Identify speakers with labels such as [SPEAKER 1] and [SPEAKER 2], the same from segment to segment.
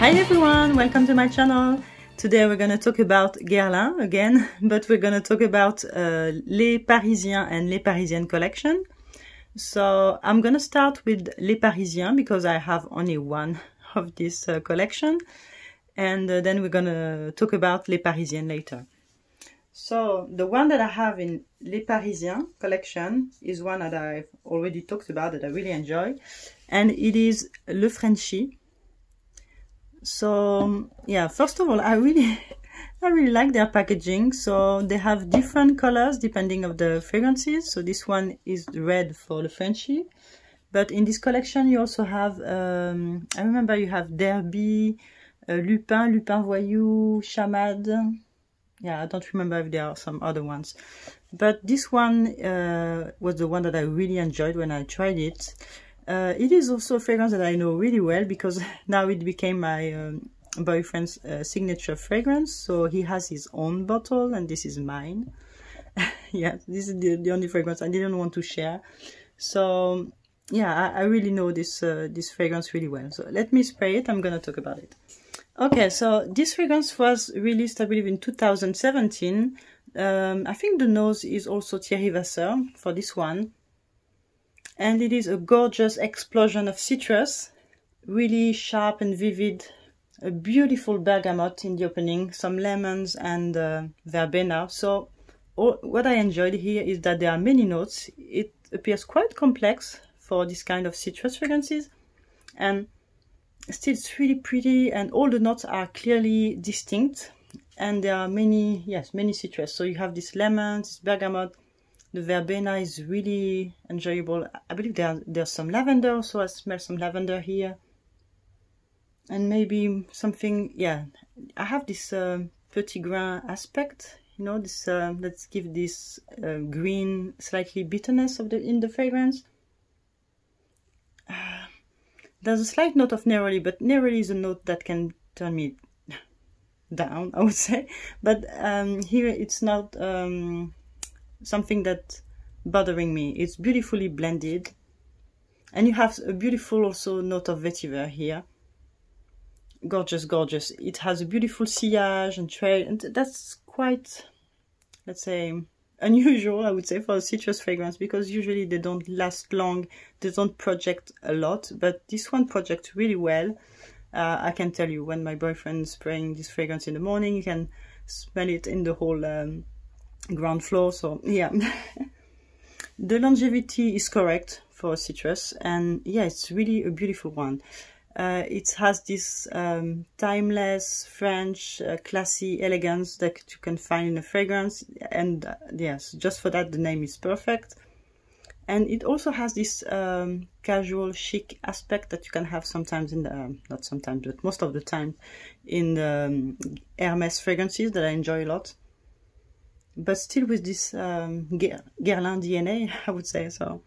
[SPEAKER 1] Hi everyone, welcome to my channel. Today we're going to talk about Guerlain again, but we're going to talk about Les Parisiens and Les Parisiennes collection. So I'm going to start with Les Parisiens because I have only one of this collection, and then we're going to talk about Les Parisiennes later. So the one that I have in Les Parisiens collection is one that I've already talked about that I really enjoy, and it is Le Frenchy. So yeah, first of all, I really like their packaging. So they have different colors depending of the fragrances. So this one is red for the Frenchy, but in this collection you also have I remember you have Derby, Lupin, Lupin Voyou, Chamade. Yeah, I don't remember if there are some other ones, but this one was the one that I really enjoyed when I tried it. It is also a fragrance that I know really well because now it became my boyfriend's signature fragrance. So he has his own bottle and this is mine. Yeah, this is the only fragrance I didn't want to share. So yeah, I really know this this fragrance really well. So let me spray it. I'm gonna talk about it. Okay, so this fragrance was released, I believe, in 2017. I think the nose is also Thierry Vasseur for this one. And it is a gorgeous explosion of citrus, really sharp and vivid, a beautiful bergamot in the opening, some lemons and verbena. So what I enjoyed here is that there are many notes. It appears quite complex for this kind of citrus fragrances, and still it's really pretty, and all the notes are clearly distinct, and there are many, yes, many citrus. So you have this lemon, this bergamot. The verbena is really enjoyable. I believe there's some lavender, so I smell some lavender here. And maybe something, yeah, I have this petit grain aspect, you know, this, let's give this green, slightly bitterness of in the fragrance. There's a slight note of neroli, but neroli is a note that can turn me down, I would say. But here it's not something that's bothering me. It's beautifully blended, and you have a beautiful also note of vetiver here. Gorgeous, gorgeous. It has a beautiful sillage and trail, and that's quite, let's say, unusual, I would say, for a citrus fragrance, because usually they don't last long, they don't project a lot, but this one projects really well. I can tell you, when my boyfriend is spraying this fragrance in the morning, you can smell it in the whole ground floor. So yeah, the longevity is correct for citrus, and yeah, it's really a beautiful one. It has this timeless French classy elegance that you can find in a fragrance, and yes, just for that the name is perfect. And it also has this casual chic aspect that you can have sometimes in the not sometimes, but most of the time in the Hermes fragrances that I enjoy a lot, but still with this Guerlain DNA, I would say. So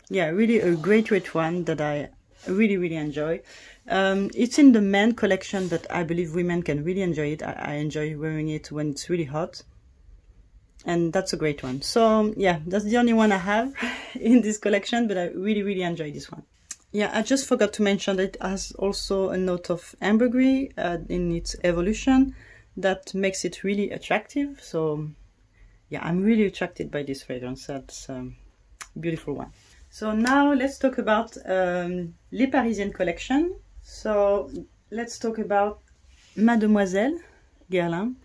[SPEAKER 1] yeah, really a great one that I really enjoy. It's in the men collection, but I believe women can really enjoy it. I enjoy wearing it when it's really hot, and that's a great one. So yeah, that's the only one I have in this collection, but I really enjoy this one. Yeah, I just forgot to mention that it has also a note of ambergris in its evolution that makes it really attractive. So yeah, I'm really attracted by this fragrance. That's a beautiful one. So now let's talk about Les Parisiennes collection. So let's talk about Mademoiselle Guerlain.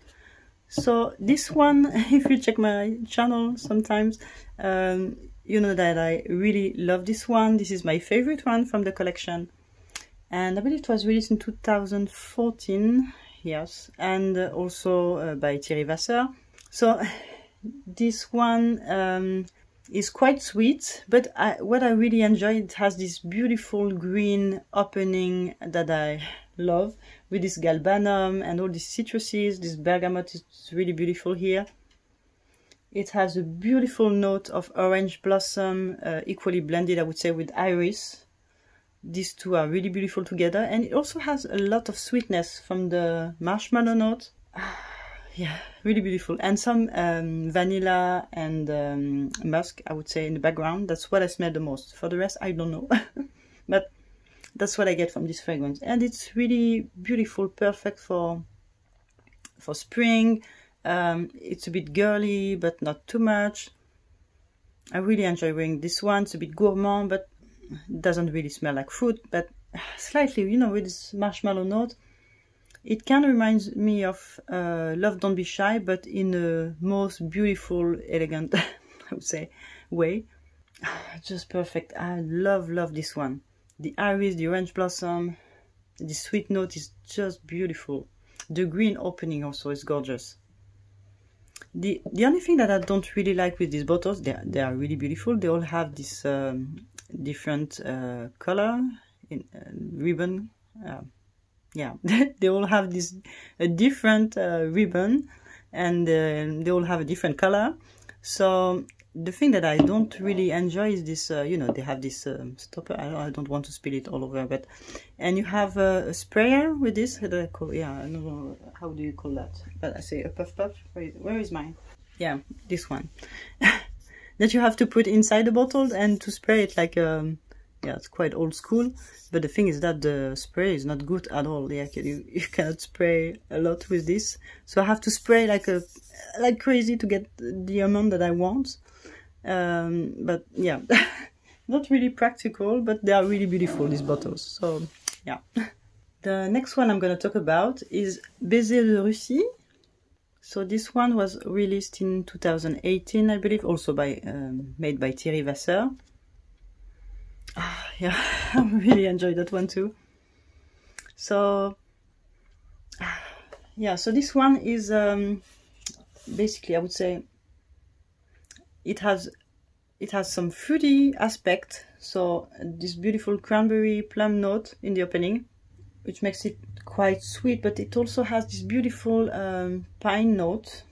[SPEAKER 1] So this one, if you check my channel sometimes, you know that I really love this one. This is my favorite one from the collection. And I believe it was released in 2014, yes, and also by Thierry Vasseur. So this one is quite sweet, but what I really enjoy, it has this beautiful green opening that I love, with this galbanum and all these citruses. This bergamot is really beautiful here. It has a beautiful note of orange blossom, equally blended, I would say, with iris. These two are really beautiful together, and it also has a lot of sweetness from the marshmallow note. Yeah, really beautiful. And some vanilla and musk, I would say, in the background. That's what I smell the most. For the rest, I don't know. But That's what I get from this fragrance, and it's really beautiful, perfect for spring. It's a bit girly, but not too much. I really enjoy wearing this one. It's a bit gourmand, but it doesn't really smell like fruit, but slightly, you know, with this marshmallow note. It kind of reminds me of Love Don't Be Shy, but in a most beautiful, elegant, I would say, way. Just perfect. I love this one. The iris, the orange blossom, the sweet note is just beautiful. The green opening also is gorgeous. The only thing that I don't really like with these bottles, they are really beautiful. They all have this different color in ribbon. Yeah, they all have this different ribbon, and they all have a different color. So the thing that I don't really enjoy is this, you know, they have this stopper. I don't want to spill it all over, but, and you have a sprayer with this. How do I call? Yeah, I don't know, how do you call that? But I say a puff. Where is mine? Yeah, this one. That you have to put inside the bottle and to spray it like yeah, it's quite old school. But the thing is that the spray is not good at all. Yeah, you cannot spray a lot with this. So I have to spray like crazy to get the amount that I want. But yeah, not really practical, but they are really beautiful, these bottles. So yeah. The next one I'm going to talk about is Baiser de Russier. So this one was released in 2018, I believe, also by made by Thierry Vasseur. Yeah, I really enjoyed that one too. So yeah, so this one is basically, I would say, it has some fruity aspect. So this beautiful cranberry plum note in the opening, which makes it quite sweet, but it also has this beautiful pine note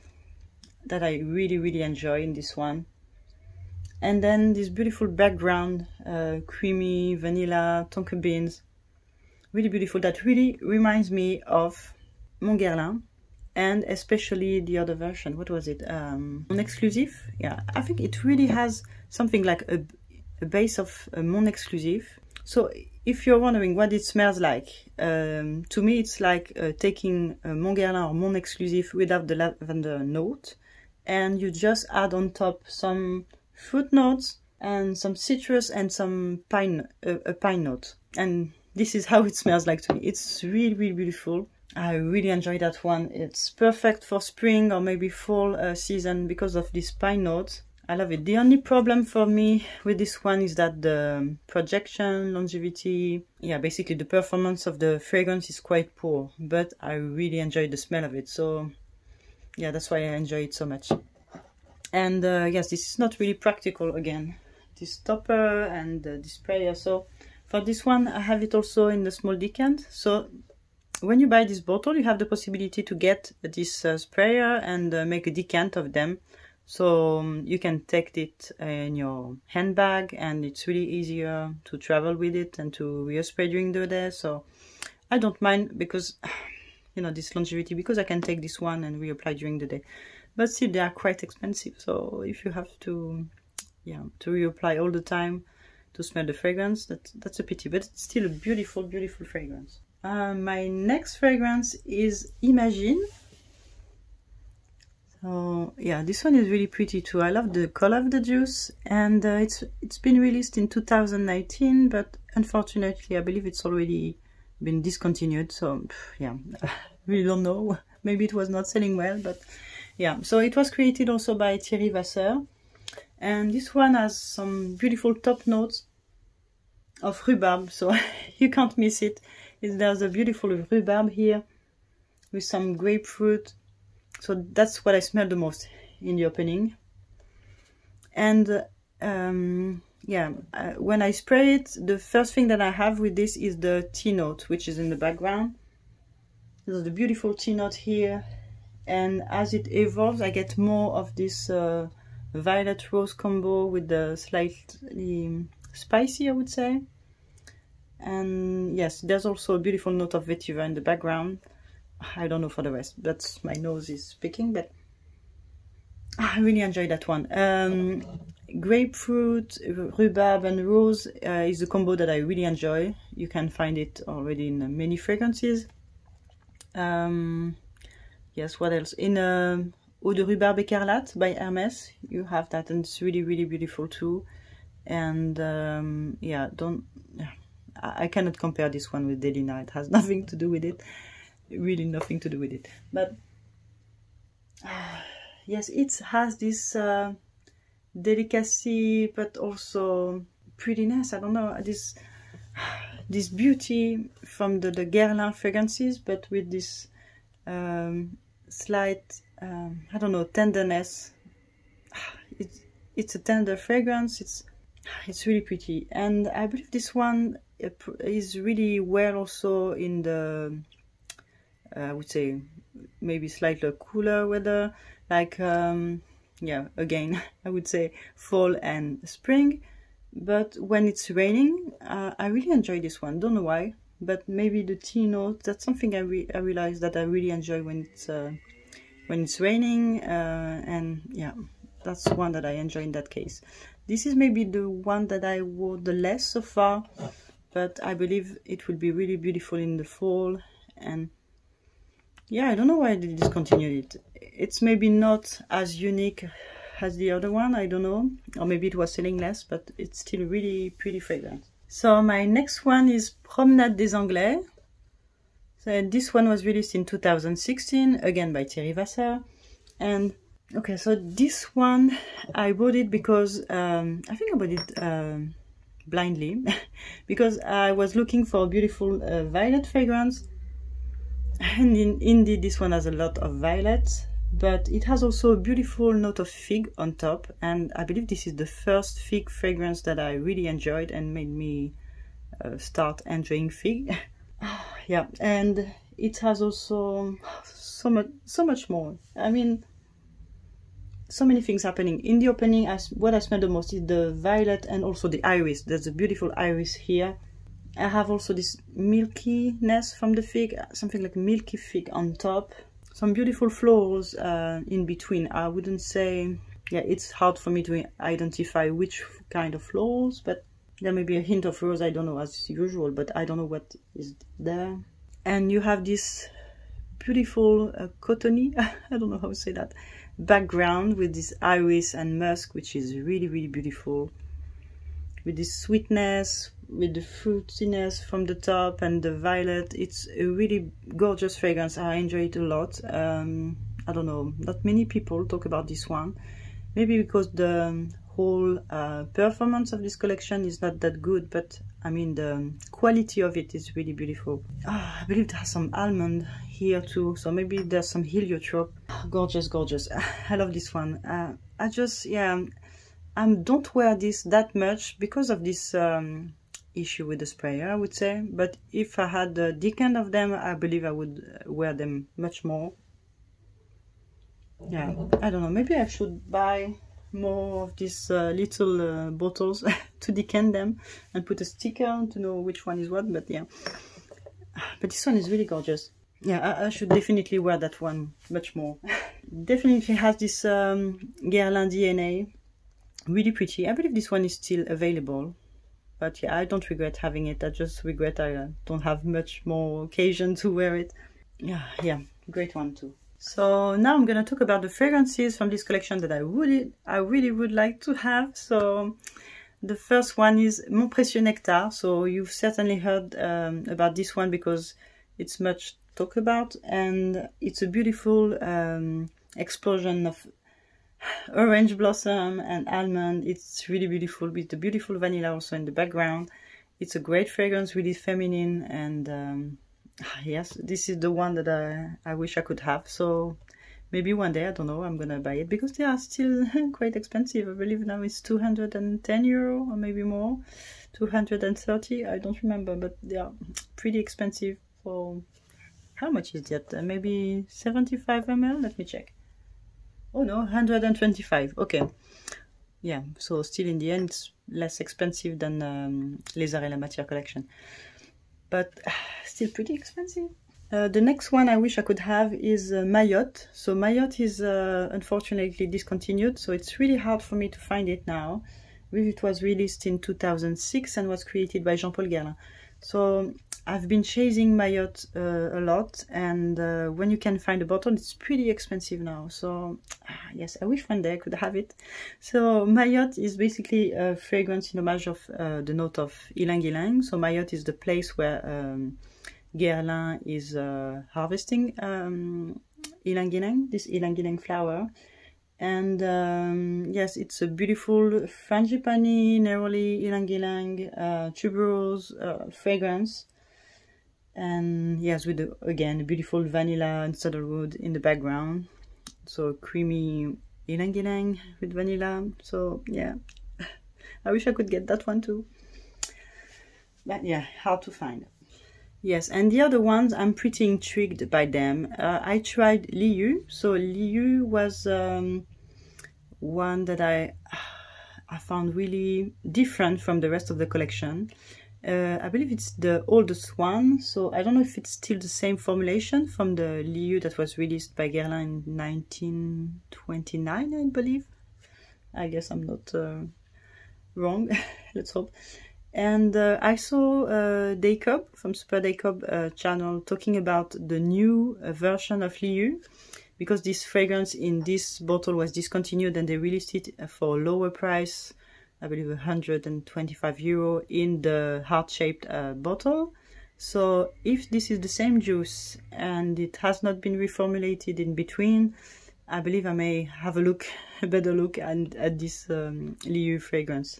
[SPEAKER 1] that I really enjoy in this one. And then this beautiful background, creamy vanilla, tonka beans, really beautiful. That really reminds me of Mon Guerlain, and especially the other version. What was it? Mon Exclusive. Yeah, I think it really has something like a base of Mon Exclusive. So if you're wondering what it smells like, to me it's like taking Mon Guerlain or Mon Exclusive without the lavender note, and you just add on top some fruit notes and some citrus and some pine, a pine note. And this is how it smells like to me. It's really beautiful. I really enjoy that one. It's perfect for spring or maybe fall season because of this pine note. I love it. The only problem for me with this one is that the projection, longevity, yeah, basically the performance of the fragrance is quite poor, but I really enjoy the smell of it. So yeah, that's why I enjoy it so much. And yes, this is not really practical again, this topper and the sprayer. So for this one, I have it also in the small decant. So when you buy this bottle, you have the possibility to get this sprayer and make a decant of them. So you can take it in your handbag, and it's really easier to travel with it and to respray during the day. So I don't mind, because, you know, this longevity, because I can take this one and reapply during the day. But still, they are quite expensive. So if you have to, yeah, to reapply all the time to smell the fragrance, that's a pity. But it's still a beautiful fragrance. My next fragrance is Imagine. So yeah, this one is really pretty too. I love the color of the juice, and it's been released in 2019, but unfortunately, I believe it's already been discontinued. So yeah, I really don't know. Maybe it was not selling well, but yeah. So it was created also by Thierry Vasseur, and this one has some beautiful top notes of rhubarb. So you can't miss it. There's a beautiful rhubarb here with some grapefruit. So that's what I smell the most in the opening. And yeah, when I spray it, the first thing that I have with this is the tea note, which is in the background. There's the beautiful tea note here. And as it evolves, I get more of this violet rose combo with the slightly spicy, I would say. And yes, there's also a beautiful note of vetiver in the background. I don't know for the rest, that's my nose is speaking, but I really enjoy that one. grapefruit, rhubarb and rose is a combo that I really enjoy. You can find it already in many fragrances. Yes, what else? In Eau de Rhubarbe Écarlate by Hermès, you have that, and it's really, really beautiful too. And yeah, I cannot compare this one with Delina. It has nothing to do with it, really nothing to do with it. But yes, it has this delicacy, but also prettiness. I don't know, this beauty from the Guerlain fragrances, but with this slight, I don't know, tenderness. It's a tender fragrance. It's really pretty, and I believe this one is really well also in the I would say maybe slightly cooler weather, like yeah, again I would say fall and spring. But when it's raining, I really enjoy this one. Don't know why, but maybe the tea note, that's something I realize that I really enjoy when it's raining, and yeah, that's one that I enjoy in that case. This is maybe the one that I wore the less so far, but I believe it will be really beautiful in the fall. And yeah, I don't know why they discontinued it. It's maybe not as unique as the other one, I don't know, or maybe it was selling less, but it's still really pretty fragrance. So my next one is Promenade des Anglais. So this one was released in 2016, again by Thierry Vasseur. And okay, so this one I bought it because I think I bought it blindly because I was looking for a beautiful violet fragrance, and indeed this one has a lot of violet, but it has also a beautiful note of fig on top, and I believe this is the first fig fragrance that I really enjoyed and made me start enjoying fig. Yeah, and it has also so much more. I mean, so many things happening in the opening. What I smell the most is the violet and also the iris. There's a beautiful iris here. I have also this milkiness from the fig, something like milky fig on top. Some beautiful florals in between. I wouldn't say, yeah, it's hard for me to identify which kind of florals, but there may be a hint of rose, I don't know, as usual, but I don't know what is there. And you have this beautiful cottony, I don't know how to say that, background with this iris and musk, which is really, really beautiful. With this sweetness, with the fruitiness from the top and the violet. It's a really gorgeous fragrance. I enjoy it a lot. I don't know, not many people talk about this one. Maybe because the whole performance of this collection is not that good, but I mean the quality of it is really beautiful. I believe it has some almond here too, so maybe there's some heliotrope. Gorgeous, gorgeous. I love this one. I just, yeah, I don't wear this that much because of this issue with the sprayer, I would say. But if I had a decant of them, I believe I would wear them much more. Yeah, I don't know, maybe I should buy more of these little bottles to decant them and put a sticker to know which one is what. But yeah, but this one is really gorgeous. Yeah, I should definitely wear that one much more. Definitely has this Guerlain DNA, really pretty. I believe this one is still available, but yeah, I don't regret having it. I just regret I don't have much more occasion to wear it. Yeah, great one too. So now I'm gonna talk about the fragrances from this collection that I really would like to have. So the first one is Mon Précieux Nectar. So you've certainly heard about this one because it's much talked about, and it's a beautiful explosion of orange blossom and almond. It's really beautiful with the beautiful vanilla also in the background. It's a great fragrance, really feminine, and yes, this is the one that I wish I could have. So maybe one day, I don't know, I'm gonna buy it because they are still quite expensive. I believe now it's 210 euro or maybe more, 230, I don't remember, but they are pretty expensive. For how much is that? Maybe 75 ml? Let me check. Oh no, 125. Okay. Yeah, so still in the end, it's less expensive than Les Arts et la Matière collection. But still pretty expensive. The next one I wish I could have is Mayotte. So Mayotte is unfortunately discontinued, so it's really hard for me to find it now. I believe it was released in 2006 and was created by Jean-Paul Guerlain. So I've been chasing Mayotte a lot, and when you can find a bottle, it's pretty expensive now. So yes, I wish one day I could have it. So Mayotte is basically a fragrance in homage of the note of ylang ylang. So Mayotte is the place where Guerlain is harvesting ylang ylang, this ylang ylang flower. And yes, it's a beautiful frangipani, neroli, ylang ylang, tuberose fragrance. And yes, with again beautiful vanilla and sandalwood in the background. So creamy ylang ylang with vanilla. So yeah, I wish I could get that one too. But yeah, hard to find. Yes, and the other ones, I'm pretty intrigued by them. I tried Liu. So Liu was one that I found really different from the rest of the collection. I believe it's the oldest one, so I don't know if it's still the same formulation from the Liu that was released by Guerlain in 1929, I believe. I guess I'm not wrong, let's hope. And I saw Dacob from Super Dacob channel talking about the new version of Liu, because this fragrance in this bottle was discontinued and they released it for a lower price, I believe €125 in the heart-shaped bottle. So if this is the same juice and it has not been reformulated in between, I believe I may have a better look at this Liu fragrance.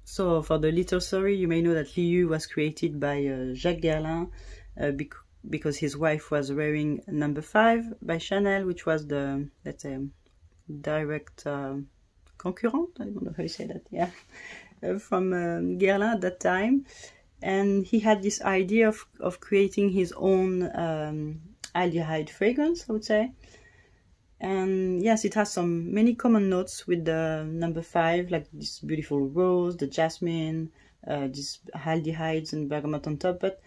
[SPEAKER 1] So for the little story, you may know that Liu was created by Jacques Guerlain because his wife was wearing number 5 by Chanel, which was the, let's say, direct concurrent, I don't know how you say that, yeah, from Guerlain at that time. And he had this idea of creating his own aldehyde fragrance, I would say. And yes, it has many common notes with the number 5, like this beautiful rose, the jasmine, these aldehydes and bergamot on top. But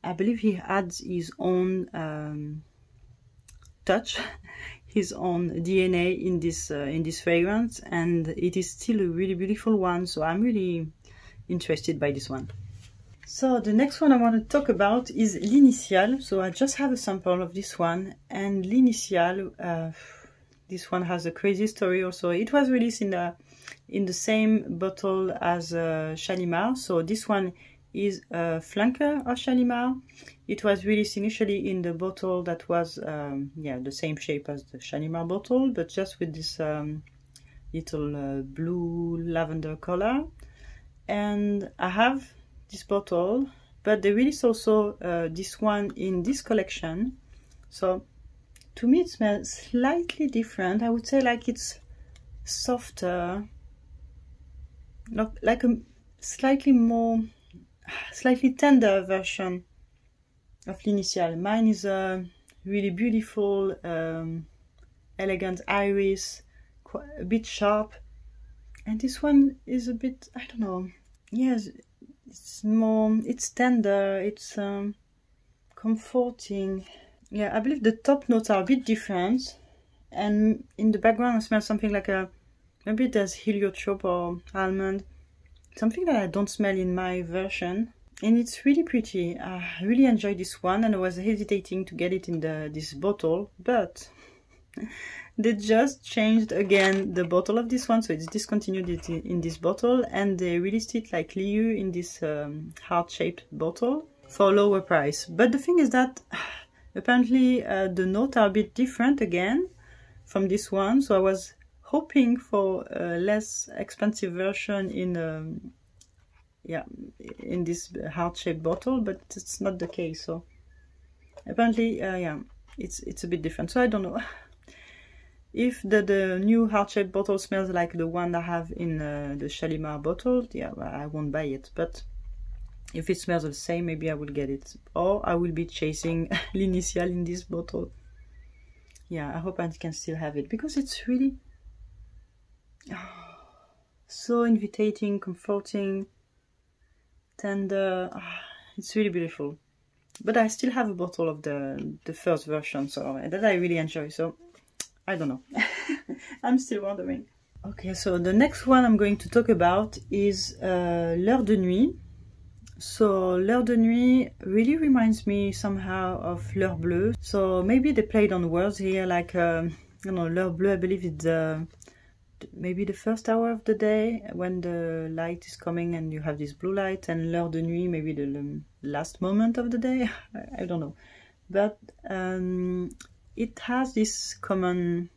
[SPEAKER 1] I believe he adds his own touch, his own DNA in this fragrance, and it is still a really beautiful one. So I'm really interested by this one. So the next one I want to talk about is L'Initiale. So I just have a sample of this one, and L'Initiale, this one has a crazy story also. It was released in the same bottle as Shalimar. So this one is a flanker of Shalimar. It was released initially in the bottle that was yeah, the same shape as the Shalimar bottle, but just with this little blue lavender color. And I have this bottle, but they released also this one in this collection. So to me it smells slightly different. I would say like it's softer, like a slightly tender version of L'Initiale. Mine is a really beautiful, elegant iris, a bit sharp, and this one is a bit, I don't know, yes, it's tender, it's comforting. Yeah, I believe the top notes are a bit different, and in the background I smell something like maybe there's heliotrope or almond, something that I don't smell in my version, and it's really pretty. I really enjoyed this one, and I was hesitating to get it in this bottle, but they just changed again the bottle of this one, so it's discontinued it in this bottle, and they released it like Liu in this heart-shaped bottle for a lower price. But the thing is that apparently the notes are a bit different again from this one, so I was hoping for a less expensive version in yeah, in this heart-shaped bottle, but it's not the case. So apparently yeah, it's a bit different. So I don't know if the new heart-shaped bottle smells like the one I have in the Shalimar bottle. Yeah, well, I won't buy it, but if it smells the same, maybe I will get it, or I will be chasing L'Initiale in this bottle. Yeah, I hope I can still have it, because it's really so inviting, comforting, tender. It's really beautiful. but I still have a bottle of the first version, so that I really enjoy. So I don't know. I'm still wondering. Okay, so the next one I'm going to talk about is L'heure de nuit. So L'heure de nuit really reminds me somehow of L'heure bleue. So maybe they played on words here, like you know, L'heure bleue, I believe it's maybe the first hour of the day when the light is coming and you have this blue light, and L'heure de nuit, maybe the last moment of the day. I don't know, but it has this common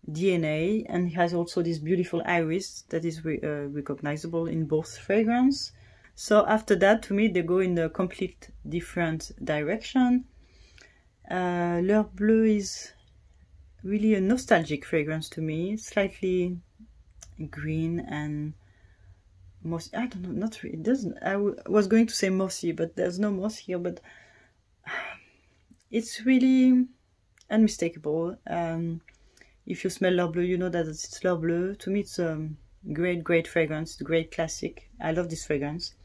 [SPEAKER 1] DNA, and it has also this beautiful iris that is recognizable in both fragrance. So after that, to me, they go in a complete different direction. L'heure bleue is really a nostalgic fragrance to me, slightly green and mossy. I don't know, not really. It doesn't. I was going to say mossy, but there's no moss here. But it's really unmistakable. If you smell L'heure bleue, you know that it's L'heure bleue. To me, it's a great fragrance, great classic. I love this fragrance.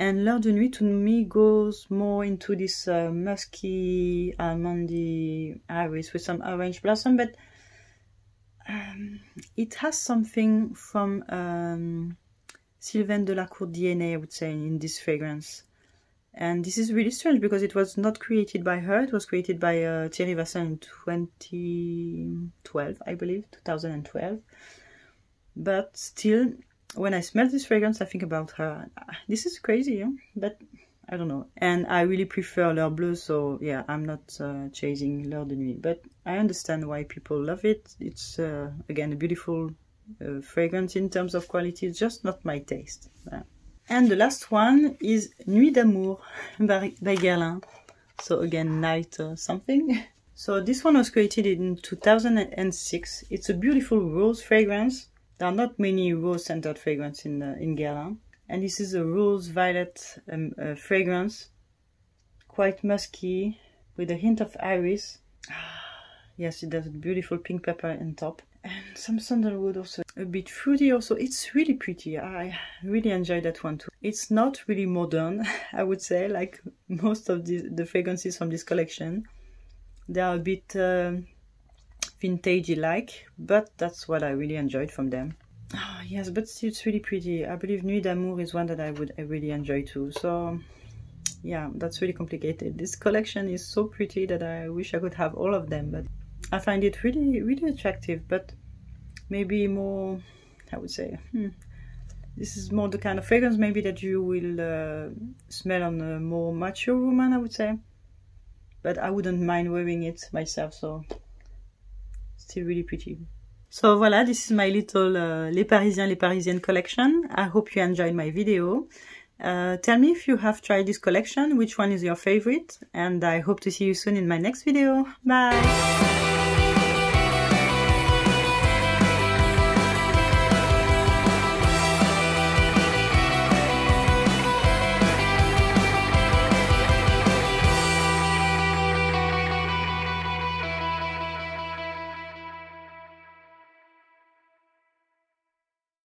[SPEAKER 1] And L'heure de nuit to me goes more into this musky, almondy iris with some orange blossom, but it has something from Sylvain Delacour DNA, I would say, in this fragrance. And this is really strange because it was not created by her, it was created by Thierry Vassin in 2012, I believe, 2012. But still, when I smell this fragrance, I think about her. This is crazy, yeah? But I don't know. And I really prefer L'heure bleue, so yeah, I'm not chasing L'heure de nuit. But I understand why people love it. It's, again, a beautiful fragrance in terms of quality. It's just not my taste. And the last one is Nuit d'amour by Guerlain. So again, night something. So this one was created in 2006. It's a beautiful rose fragrance. There are not many rose-centered fragrances in Guerlain. And this is a rose-violet fragrance. Quite musky, with a hint of iris. Yes, it has a beautiful pink pepper on top. And some sandalwood also. A bit fruity also. It's really pretty. I really enjoy that one too. It's not really modern, I would say, like most of the fragrances from this collection. They are a bit vintagey-like, but that's what I really enjoyed from them. Oh, yes, but still it's really pretty. I believe Nuit d'amour is one that I really enjoy too. So yeah, that's really complicated. This collection is so pretty that I wish I could have all of them, but I find it really attractive, but maybe more, I would say, this is more the kind of fragrance maybe that you will smell on a more mature woman, I would say. But I wouldn't mind wearing it myself, so still really pretty. So voila, this is my little Les Parisiens, Les Parisiennes collection. I hope you enjoyed my video. Tell me if you have tried this collection, which one is your favorite, and I hope to see you soon in my next video. Bye!